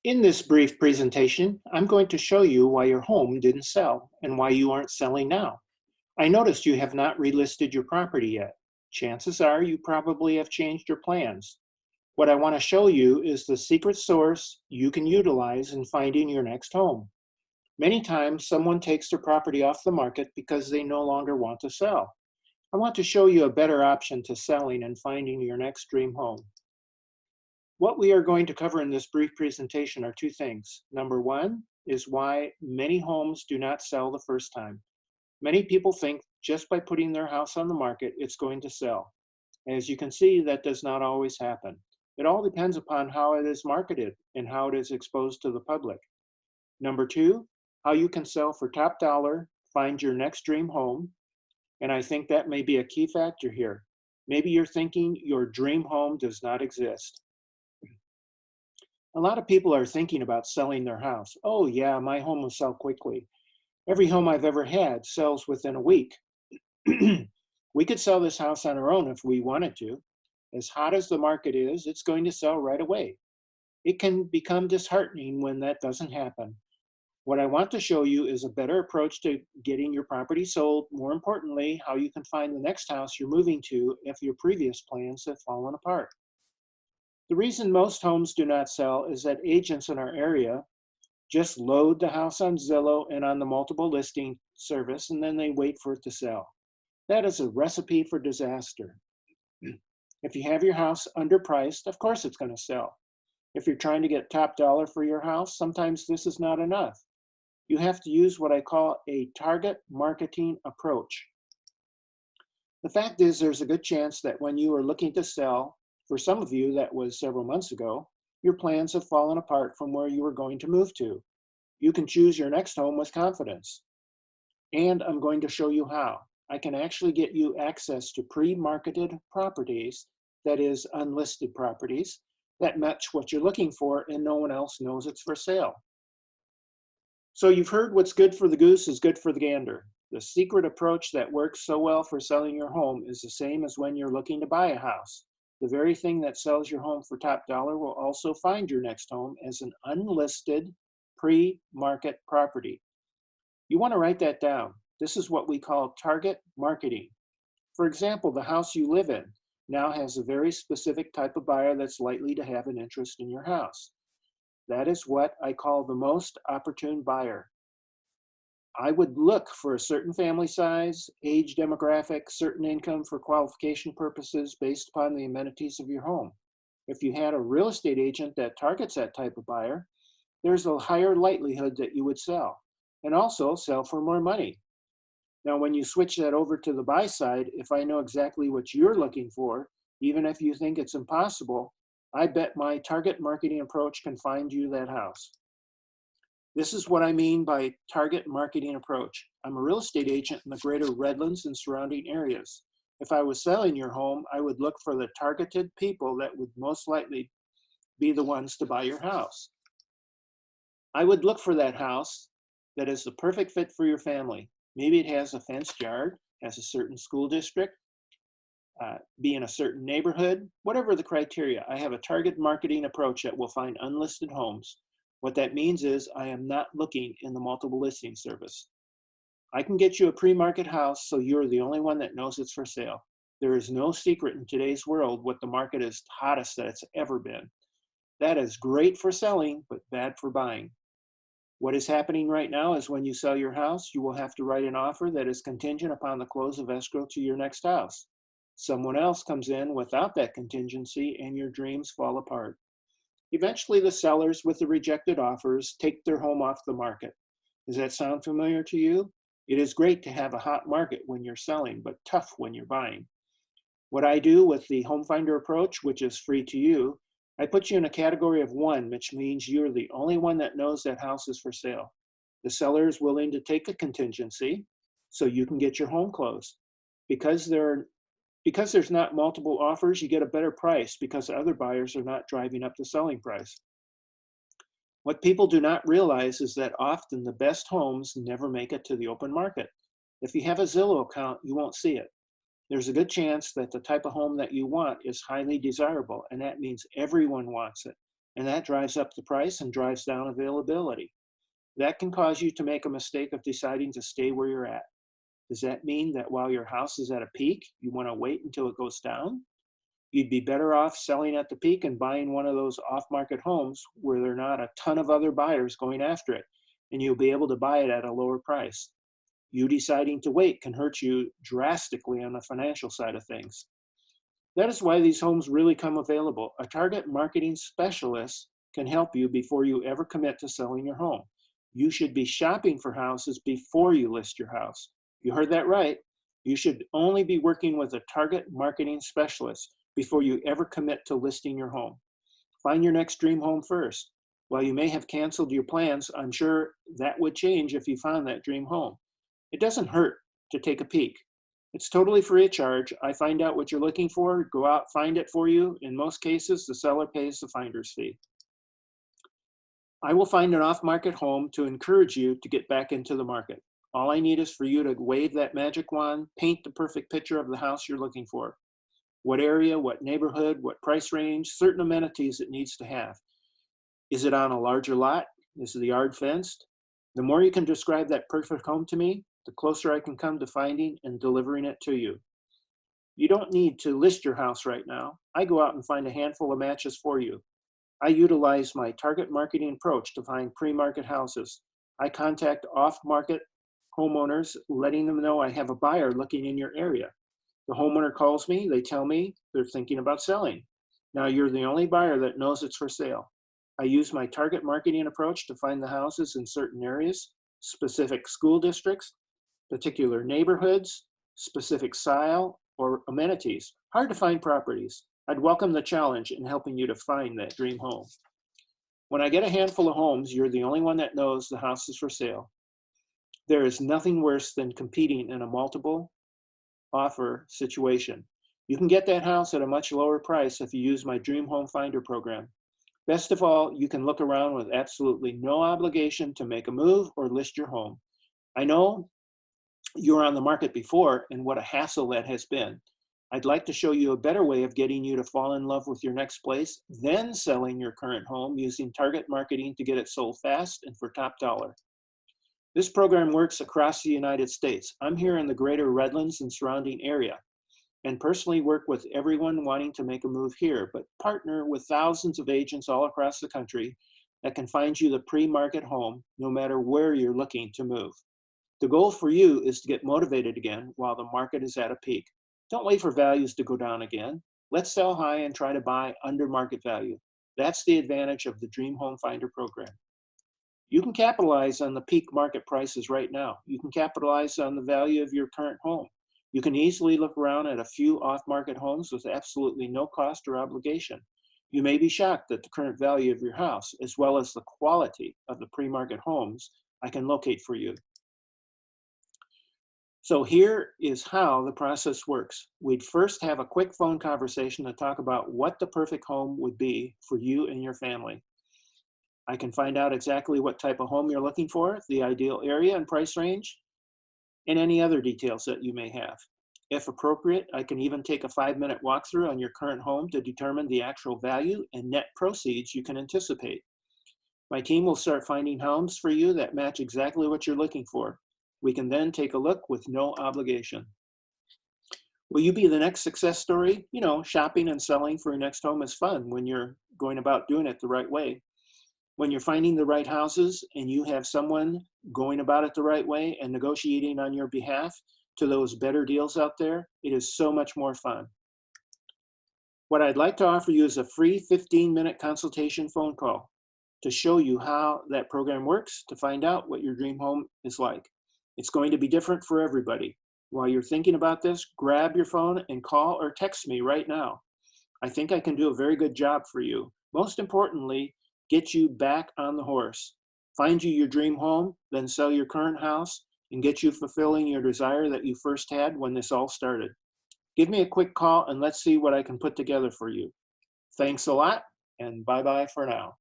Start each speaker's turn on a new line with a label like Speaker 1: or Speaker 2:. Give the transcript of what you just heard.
Speaker 1: In this brief presentation, I'm going to show you why your home didn't sell and why you aren't selling now. I noticed you have not relisted your property yet. Chances are you probably have changed your plans. What I want to show you is the secret source you can utilize in finding your next home. Many times, someone takes their property off the market because they no longer want to sell. I want to show you a better option to selling and finding your next dream home. What we are going to cover in this brief presentation are two things. Number one is why many homes do not sell the first time. Many people think just by putting their house on the market, it's going to sell. As you can see, that does not always happen. It all depends upon how it is marketed and how it is exposed to the public. Number two, how you can sell for top dollar, find your next dream home. And I think that may be a key factor here. Maybe you're thinking your dream home does not exist. A lot of people are thinking about selling their house. Oh yeah, my home will sell quickly. Every home I've ever had sells within a week. We could sell this house on our own if we wanted to. As hot as the market is, it's going to sell right away. It can become disheartening when that doesn't happen. What I want to show you is a better approach to getting your property sold. More importantly, how you can find the next house you're moving to if your previous plans have fallen apart. The reason most homes do not sell is that agents in our area just load the house on Zillow and on the multiple listing service, and then they wait for it to sell. That is a recipe for disaster. If you have your house underpriced, of course it's going to sell. If you're trying to get top dollar for your house, sometimes this is not enough. You have to use what I call a target marketing approach. The fact is, there's a good chance that when you are looking to sell, for some of you that was several months ago, your plans have fallen apart from where you were going to move to. You can choose your next home with confidence. And I'm going to show you how. I can actually get you access to pre-marketed properties, that is unlisted properties, that match what you're looking for and no one else knows it's for sale. So you've heard what's good for the goose is good for the gander. The secret approach that works so well for selling your home is the same as when you're looking to buy a house. The very thing that sells your home for top dollar will also find your next home as an unlisted pre-market property. You want to write that down. This is what we call target marketing. For example, the house you live in now has a very specific type of buyer that's likely to have an interest in your house. That is what I call the most opportune buyer. I would look for a certain family size, age demographic, certain income for qualification purposes based upon the amenities of your home. If you had a real estate agent that targets that type of buyer, there's a higher likelihood that you would sell, and also sell for more money. Now, when you switch that over to the buy side, if I know exactly what you're looking for, even if you think it's impossible, I bet my target marketing approach can find you that house. This is what I mean by target marketing approach. I'm a real estate agent in the greater Redlands and surrounding areas. If I was selling your home, I would look for the targeted people that would most likely be the ones to buy your house. I would look for that house that is the perfect fit for your family. Maybe it has a fenced yard, has a certain school district, be in a certain neighborhood, whatever the criteria. I have a target marketing approach that will find unlisted homes. What that means is I am not looking in the multiple listing service. I can get you a pre-market house so you're the only one that knows it's for sale. There is no secret in today's world what the market is hottest that it's ever been. That is great for selling, but bad for buying. What is happening right now is when you sell your house, you will have to write an offer that is contingent upon the close of escrow to your next house. Someone else comes in without that contingency and your dreams fall apart. Eventually, the sellers with the rejected offers take their home off the market. Does that sound familiar to you? It is great to have a hot market when you're selling, but tough when you're buying. What I do with the home finder approach, which is free to you, I put you in a category of one, which means you're the only one that knows that house is for sale. The seller is willing to take a contingency so you can get your home closed. Because there's not multiple offers, you get a better price because other buyers are not driving up the selling price. What people do not realize is that often the best homes never make it to the open market. If you have a Zillow account, you won't see it. There's a good chance that the type of home that you want is highly desirable, and that means everyone wants it. and that drives up the price and drives down availability. That can cause you to make a mistake of deciding to stay where you're at. Does that mean that while your house is at a peak, you want to wait until it goes down? You'd be better off selling at the peak and buying one of those off-market homes where there are not a ton of other buyers going after it, and you'll be able to buy it at a lower price. You deciding to wait can hurt you drastically on the financial side of things. That is why these homes really come available. A target marketing specialist can help you before you ever commit to selling your home. You should be shopping for houses before you list your house. You heard that right. You should only be working with a target marketing specialist before you ever commit to listing your home. Find your next dream home first. While you may have canceled your plans, I'm sure that would change if you found that dream home. It doesn't hurt to take a peek. It's totally free of charge. I find out what you're looking for, go out, find it for you. In most cases, the seller pays the finder's fee. I will find an off-market home to encourage you to get back into the market. All I need is for you to wave that magic wand, paint the perfect picture of the house you're looking for. What area, what neighborhood, what price range, certain amenities it needs to have. Is it on a larger lot? Is the yard fenced? The more you can describe that perfect home to me, the closer I can come to finding and delivering it to you. You don't need to list your house right now. I go out and find a handful of matches for you. I utilize my target marketing approach to find pre-market houses. I contact off-market homeowners, letting them know I have a buyer looking in your area. The homeowner calls me, they tell me they're thinking about selling. Now you're the only buyer that knows it's for sale. I use my target marketing approach to find the houses in certain areas, specific school districts, particular neighborhoods, specific style, or amenities. Hard to find properties. I'd welcome the challenge in helping you to find that dream home. When I get a handful of homes, you're the only one that knows the house is for sale. There is nothing worse than competing in a multiple offer situation. You can get that house at a much lower price if you use my Dream Home Finder program. Best of all, you can look around with absolutely no obligation to make a move or list your home. I know you were on the market before and what a hassle that has been. I'd like to show you a better way of getting you to fall in love with your next place, then selling your current home using target marketing to get it sold fast and for top dollar. This program works across the United States. I'm here in the greater Redlands and surrounding area, and personally work with everyone wanting to make a move here, but partner with thousands of agents all across the country that can find you the pre-market home no matter where you're looking to move. The goal for you is to get motivated again while the market is at a peak. Don't wait for values to go down again. Let's sell high and try to buy under market value. That's the advantage of the Dream Home Finder program. You can capitalize on the peak market prices right now. You can capitalize on the value of your current home. You can easily look around at a few off-market homes with absolutely no cost or obligation. You may be shocked at the current value of your house, as well as the quality of the pre-market homes I can locate for you. So here is how the process works. We'd first have a quick phone conversation to talk about what the perfect home would be for you and your family. I can find out exactly what type of home you're looking for, the ideal area and price range, and any other details that you may have. If appropriate, I can even take a 5-minute walkthrough on your current home to determine the actual value and net proceeds you can anticipate. My team will start finding homes for you that match exactly what you're looking for. We can then take a look with no obligation. Will you be the next success story? You know, shopping and selling for your next home is fun when you're going about doing it the right way. When you're finding the right houses and you have someone going about it the right way and negotiating on your behalf to those better deals out there, it is so much more fun. What I'd like to offer you is a free 15-minute consultation phone call to show you how that program works, to find out what your dream home is like. It's going to be different for everybody. While you're thinking about this, grab your phone and call or text me right now. I think I can do a very good job for you. Most importantly, get you back on the horse. Find you your dream home, then sell your current house, and get you fulfilling your desire that you first had when this all started. Give me a quick call and let's see what I can put together for you. Thanks a lot, and bye-bye for now.